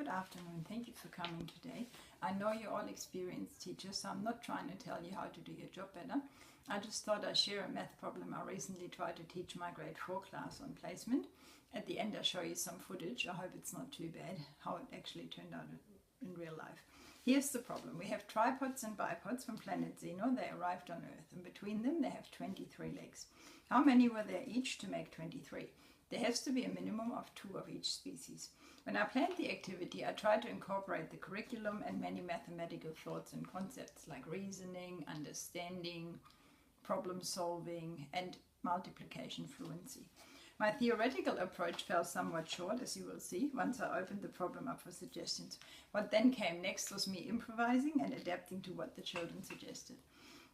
Good afternoon. Thank you for coming today. I know you're all experienced teachers, so I'm not trying to tell you how to do your job better. I just thought I'd share a math problem I recently tried to teach my grade 4 class on placement. At the end I show you some footage. I hope it's not too bad, how it actually turned out in real life. Here's the problem. We have tripods and bipods from planet Zeno. They arrived on Earth, and between them they have 23 legs. How many were there each to make 23? There has to be a minimum of 2 of each species. When I planned the activity, I tried to incorporate the curriculum and many mathematical thoughts and concepts like reasoning, understanding, problem solving, and multiplication fluency. My theoretical approach fell somewhat short, as you will see, once I opened the problem up for suggestions. What then came next was me improvising and adapting to what the children suggested.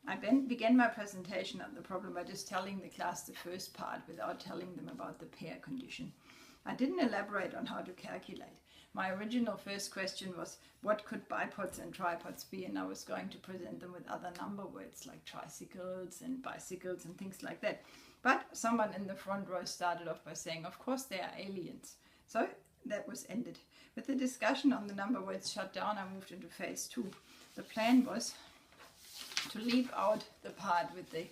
I then began my presentation of the problem by just telling the class the first part without telling them about the pair condition. I didn't elaborate on how to calculate. My original first question was, what could bipods and tripods be? And I was going to present them with other number words like tricycles and bicycles and things like that. But someone in the front row started off by saying, of course they are aliens. So that was ended. With the discussion on the number words shut down, I moved into phase 2. The plan was to leave out the part with the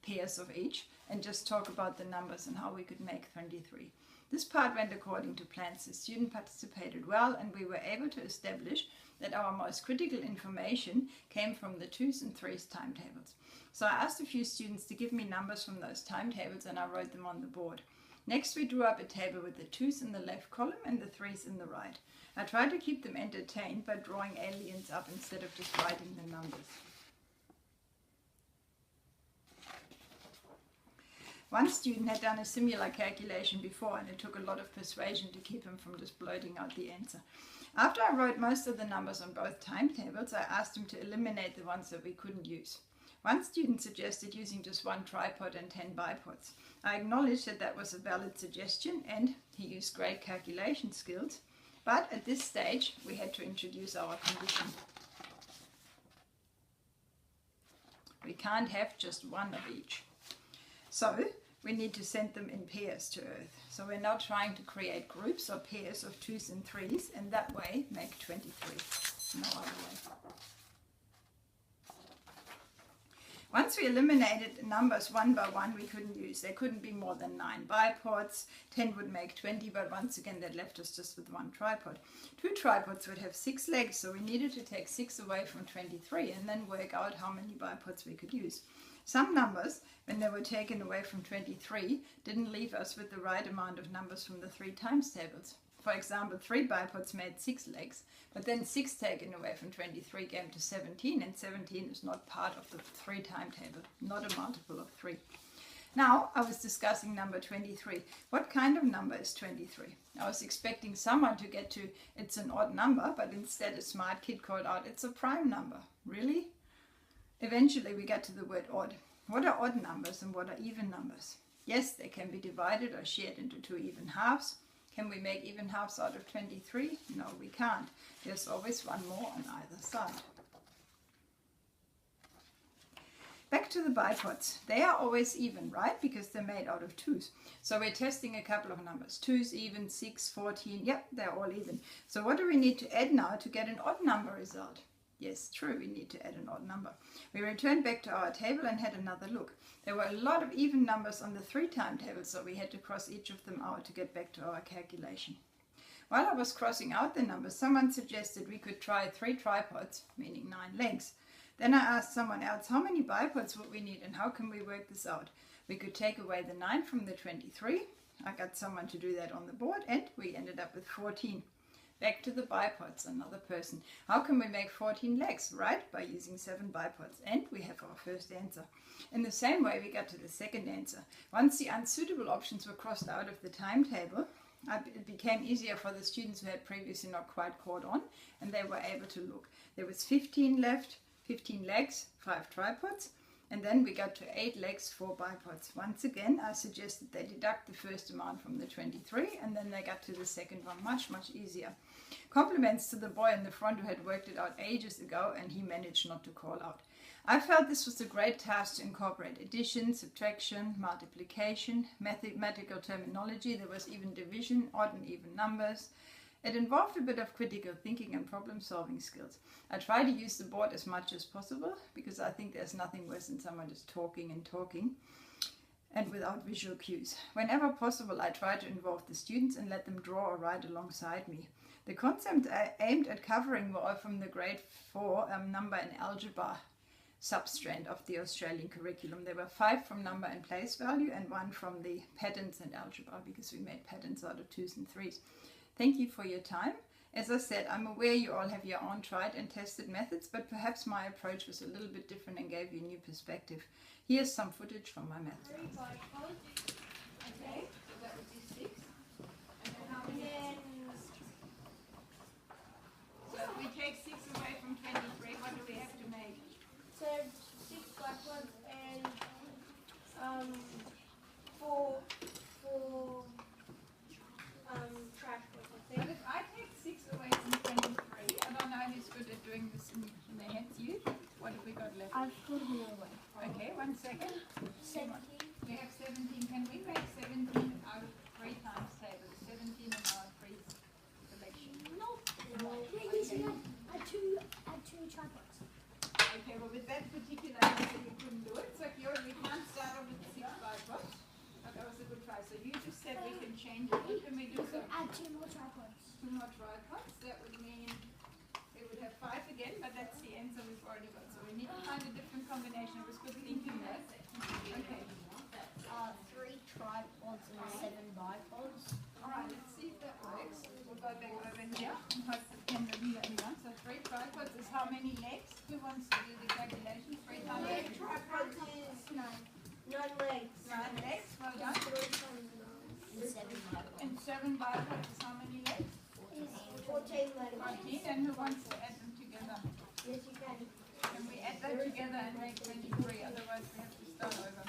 pairs of each and just talk about the numbers and how we could make 23. This part went according to plans. The student participated well, and we were able to establish that our most critical information came from the 2s and 3s timetables. So I asked a few students to give me numbers from those timetables, and I wrote them on the board. Next, we drew up a table with the 2s in the left column and the 3s in the right. I tried to keep them entertained by drawing aliens up instead of just writing the numbers. One student had done a similar calculation before, and it took a lot of persuasion to keep him from just blurting out the answer. After I wrote most of the numbers on both timetables, I asked him to eliminate the ones that we couldn't use. One student suggested using just 1 tripod and 10 bipods. I acknowledged that that was a valid suggestion, and he used great calculation skills, but at this stage we had to introduce our condition. We can't have just 1 of each. So we need to send them in pairs to Earth. So we're now trying to create groups or pairs of 2s and 3s, and that way make 23. No other way. Once we eliminated numbers one by one we couldn't use. There couldn't be more than 9 bipods. 10 would make 20, but once again that left us just with 1 tripod. 2 tripods would have 6 legs, so we needed to take 6 away from 23 and then work out how many bipods we could use. Some numbers, when they were taken away from 23, didn't leave us with the right amount of numbers from the 3 times tables. For example, 3 bipods made 6 legs, but then 6 taken away from 23 came to 17, and 17 is not part of the 3 timetable, not a multiple of 3. Now I was discussing number 23. What kind of number is 23? I was expecting someone to get to it's an odd number, but instead a smart kid called out it's a prime number. Really? Eventually we got to the word odd. What are odd numbers and what are even numbers? Yes, they can be divided or shared into 2 even halves. Can we make even halves out of 23? No, we can't. There's always 1 more on either side. Back to the bipods. They are always even, right? Because they're made out of 2s. So we're testing a couple of numbers. 2's even, 6, 14. Yep, they're all even. So what do we need to add now to get an odd number result? Yes, true, we need to add an odd number. We returned back to our table and had another look. There were a lot of even numbers on the 3 timetables, so we had to cross each of them out to get back to our calculation. While I was crossing out the numbers, someone suggested we could try 3 tripods, meaning 9 legs. Then I asked someone else, how many bipods would we need and how can we work this out? We could take away the 9 from the 23. I got someone to do that on the board, and we ended up with 14. Back to the bipods, another person. How can we make 14 legs? Right, by using 7 bipods. And we have our first answer. In the same way we got to the second answer. Once the unsuitable options were crossed out of the timetable, it became easier for the students who had previously not quite caught on, and they were able to look. There was 15 left, 15 legs, 5 tripods, and then we got to 8 legs, 4 bipods. Once again, I suggested they deduct the first amount from the 23, and then they got to the second one much easier. Compliments to the boy in the front who had worked it out ages ago, and he managed not to call out. I felt this was a great task to incorporate addition, subtraction, multiplication, mathematical terminology. There was even division, odd and even numbers, It involved a bit of critical thinking and problem-solving skills. I try to use the board as much as possible because I think there's nothing worse than someone just talking and talking and without visual cues. Whenever possible, I try to involve the students and let them draw or write alongside me. The concepts I aimed at covering were all from the grade 4 number and algebra substrand of the Australian curriculum. There were 5 from number and place value and 1 from the patterns and algebra, because we made patterns out of 2s and 3s. Thank you for your time. As I said, I'm aware you all have your own tried and tested methods, but perhaps my approach was a little bit different and gave you a new perspective. Here's some footage from my method. Okay, so that would be 6. And then how many? So if we take 6 away from 23, what do we have to make? So 6 blackboards and 4 tripods, I But think. if I take 6 away from 23, I don't know who's good at doing this in their heads. You? What have we got left? I've put them away. Okay, 1 second. 17. We have 17. Can we make 17 out of 3 times table? 17 in our 3 selection. No. We're using add two tripods. Okay, well with that particular answer you couldn't do it. So we can't start off with 6 tripods. But that was a good try. So you just said we can change it. What can we do? So Add 2 more tripods. 2 more tripods. That would mean we would have 5 again, but that's the answer we've already got. So we need to find a different combination. It was good thinking there. Okay. 3 tripods and 7 bipods. Alright, let's see if that works. We'll go back over here and hope that can reveal anyone. So 3 tripods is how many legs? Who wants to do the calculation? 3 times 3 tripods is 9. 9 legs. 9 legs. Well done. 3 times 9. And 7 bipods. And 7 bipods is how many legs? Is 14 legs. 14. And who wants to add them together? Yes, you can. Can we add them together and make 23? Otherwise we have to start over.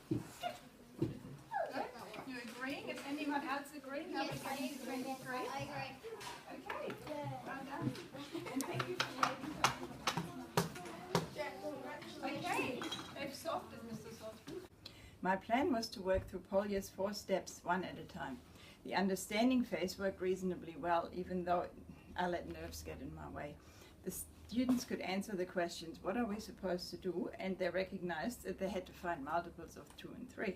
Good. You agreeing? Is anyone else agreeing? How we getting to 23? I agree. Okay. Well done. And thank you for waiting. Okay. They've solved it, Mr. Saltman. My plan was to work through Polya's 4 steps, one at a time. The understanding phase worked reasonably well, even though I let nerves get in my way. The students could answer the questions, what are we supposed to do? And they recognized that they had to find multiples of 2 and 3.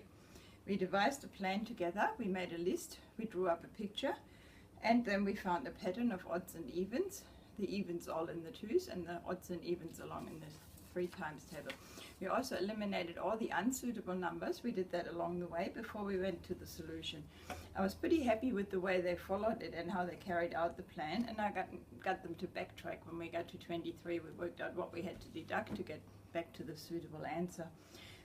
We devised a plan together, we made a list, we drew up a picture, and then we found a pattern of odds and evens, the evens all in the 2s and the odds and evens along in the 3 times table. We also eliminated all the unsuitable numbers. We did that along the way before we went to the solution. I was pretty happy with the way they followed it and how they carried out the plan, and I got them to backtrack. When we got to 23, we worked out what we had to deduct to get back to the suitable answer.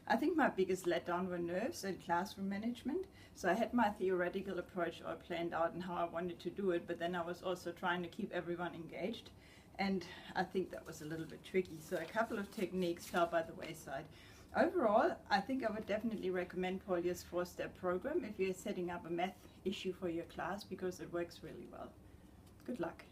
I think my biggest letdown were nerves and classroom management. So I had my theoretical approach all planned out and how I wanted to do it, but then I was also trying to keep everyone engaged. And I think that was a little bit tricky. So a couple of techniques fell by the wayside. Overall, I think I would definitely recommend Polya's 4-step program if you're setting up a math issue for your class, because it works really well. Good luck.